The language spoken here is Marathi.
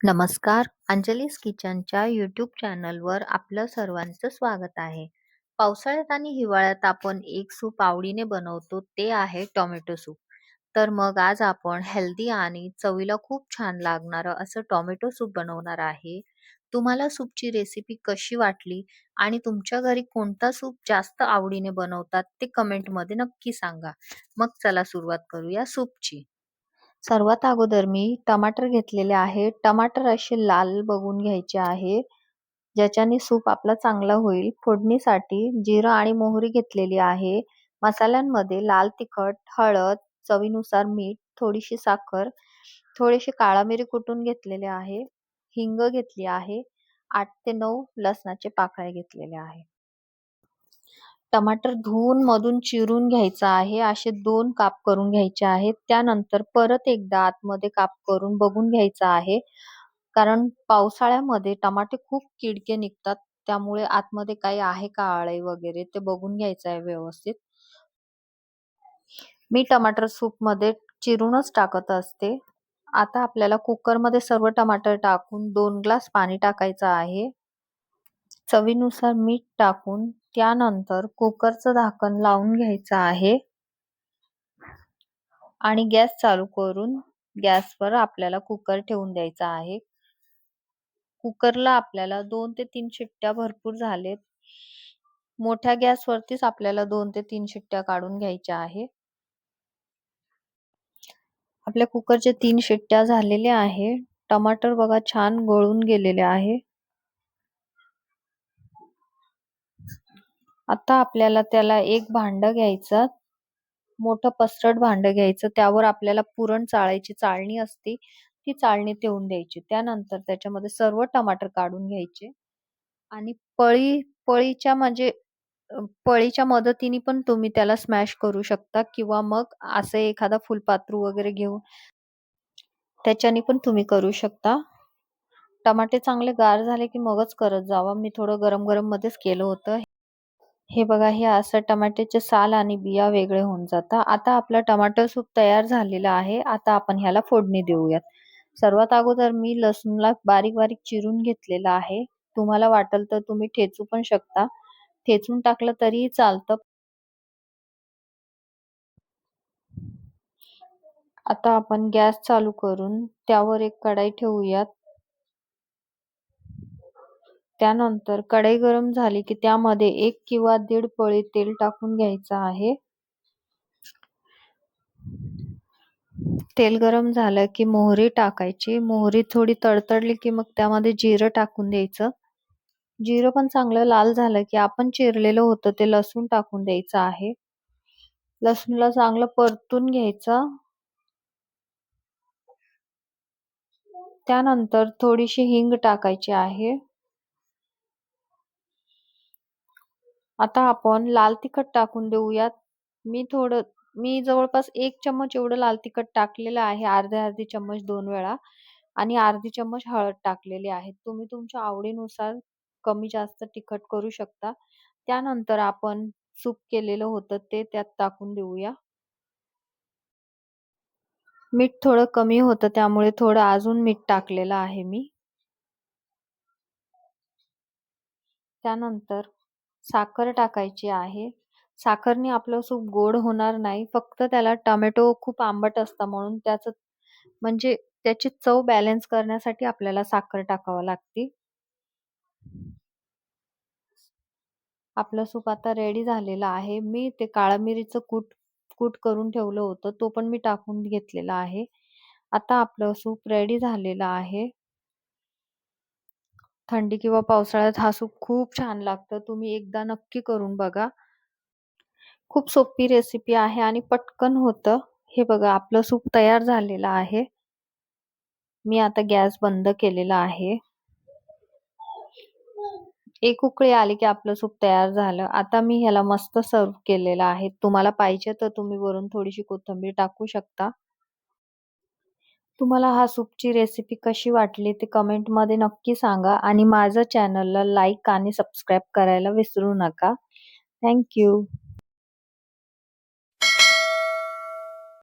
नमस्कार, अंजलीस किचनच्या यूट्यूब चॅनलवर आपलं सर्वांचं स्वागत आहे. पावसाळ्यात आणि हिवाळ्यात आपण एक सूप आवडीने बनवतो, ते आहे टोमॅटो सूप. तर मग आज आपण हेल्दी आणि चवीला खूप छान लागणारं असं टोमॅटो सूप बनवणार आहे. तुम्हाला सूपची रेसिपी कशी वाटली आणि तुमच्या घरी कोणता सूप जास्त आवडीने बनवतात ते कमेंटमध्ये नक्की सांगा. मग चला सुरुवात करूया सूपची. सर्वात अगोदर मी टमाटर घेतलेले आहे. टमाटर असे लाल बघून घ्यायचे आहे, ज्याच्याने सूप आपला चांगला होईल. फोडणीसाठी जिरं आणि मोहरी घेतलेली आहे. मसाल्यांमध्ये लाल तिखट, हळद, चवीनुसार मीठ, थोडीशी साखर, थोडीशी काळा मिरी कुटून घेतलेले आहे, हिंग घेतली आहे, 8 ते 9 लसणाचे पाकळ्या घेतलेल्या आहे. टमाटर धुवून मधून चिरून घ्यायचा आहे. असे 2 काप करून घ्यायचे आहेत. त्यानंतर परत एकदा आतमध्ये काप करून बघून घ्यायचा आहे. कारण पावसाळ्यामध्ये टमाटे खूप किडके निघतात. त्यामुळे आतमध्ये काही आहे का अळी वगैरे ते बघून घ्यायचं आहे व्यवस्थित. मी टमाटर सूपमध्ये चिरूनच टाकत असते. आता आपल्याला कुकरमध्ये सर्व टमाटर टाकून 2 ग्लास पाणी टाकायचं आहे. चवीनुसार मीठ टाकून त्यानंतर कुकरचं झाकण लावून घ्यायचं आहे आणि गॅस चालू करून गॅसवर आपल्याला कुकर ठेवून द्यायचा आहे. कुकरला आपल्याला 2 ते 3 शिट्ट्या भरपूर झालेत. मोठ्या गॅसवरतीच आपल्याला 2 ते 3 शिट्ट्या काढून घ्यायच्या आहे. आपल्या कुकरच्या 3 शिट्ट्या झालेल्या आहे. टमाटर बघा छान गळून गेलेले आहे. आता आपल्याला त्याला एक भांडं घ्यायचं, मोठं पसरट भांडं घ्यायचं. त्यावर आपल्याला पुरण चाळायची चाळणी असते, ती चाळणी ठेवून द्यायची. त्यानंतर त्याच्यामध्ये सर्व टमाटर काढून घ्यायचे आणि पळीच्या म्हणजे पळीच्या मदतीने पण तुम्ही त्याला स्मॅश करू शकता किंवा मग असं एखादा फुलपात्रू वगैरे घेऊन त्याच्याने पण तुम्ही करू शकता. टमाटे चांगले गार झाले की मगच करत जावा. मी थोडं गरम गरम मध्येच केलं होतं. हे बघा, हे असं टमाट्याचे साल आणि बिया वेगळे होऊन जातात. आता आपला टमाटर सूप तयार झालेला आहे. आता आपण ह्याला फोडणी देऊयात. सर्वात अगोदर मी लसूणला बारीक बारीक चिरून घेतलेला आहे. तुम्हाला वाटेल तर तुम्ही ठेचू पण शकता. ठेचून टाकलं तरीही चालतं. आता आपण गॅस चालू करून त्यावर एक कढाई ठेवूयात. त्यानंतर कढई गरम झाली की त्यामध्ये 1 किंवा 1.5 पळी तेल टाकून घ्यायचं आहे. तेल गरम झालं की मोहरी टाकायची. मोहरी थोडी तडतडली की मग त्यामध्ये जिरं टाकून द्यायचं. जिरं पण चांगलं लाल झालं की आपण चिरलेलं होतं ते लसूण टाकून द्यायचं आहे. लसूणला चांगलं परतून घ्यायचं. त्यानंतर थोडीशी हिंग टाकायची आहे. आता आपण लाल तिखट टाकून देऊयात. मी जवळपास 1 चम्मच एवढं लाल तिखट टाकलेलं आहे. अर्धी चम्मच 2 वेळा आणि अर्धी चम्मच हळद टाकलेली आहे. तुम्ही तुमच्या आवडीनुसार कमी जास्त तिखट करू शकता. त्यानंतर आपण सूप केलेलं होतं ते त्यात टाकून देऊया. मीठ थोडं कमी होतं त्यामुळे थोडं अजून मीठ टाकलेलं आहे मी. त्यानंतर साखर टाकायची आहे. साखरने आपलं सूप गोड होणार नाही. फक्त त्याला टोमॅटो खूप आंबट असतं म्हणून म्हणजे त्याची चव बॅलन्स करण्यासाठी आपल्याला साखर टाकावं लागते. आपलं सूप आता रेडी झालेलं आहे. मी ते काळा मिरीचं कूट कूट करून ठेवलं होतं, तो पण मी टाकून घेतलेला आहे. आता आपलं सूप रेडी झालेलं आहे. थंडी किंवा पावसाळ्यात हा सूप खूप छान लागतं. तुम्ही एकदा नक्की करून बघा. खूप सोपी रेसिपी आहे आणि पटकन होतं. हे बघा, आपलं सूप तयार झालेलं आहे. मी आता गॅस बंद केलेला आहे. एक उकळी आली की आपलं सूप तयार झालं. आता मी ह्याला मस्त सर्व्ह केलेलं आहे. तुम्हाला पाहिजे तर तुम्ही वरून थोडीशी कोथिंबीर टाकू शकता. तुम्हाला हा सूपची रेसिपी कशी वाटली ते कमेंटमध्ये नक्की सांगा आणि माझं चॅनलला लाईक आणि सबस्क्राईब करायला विसरू नका. Thank you.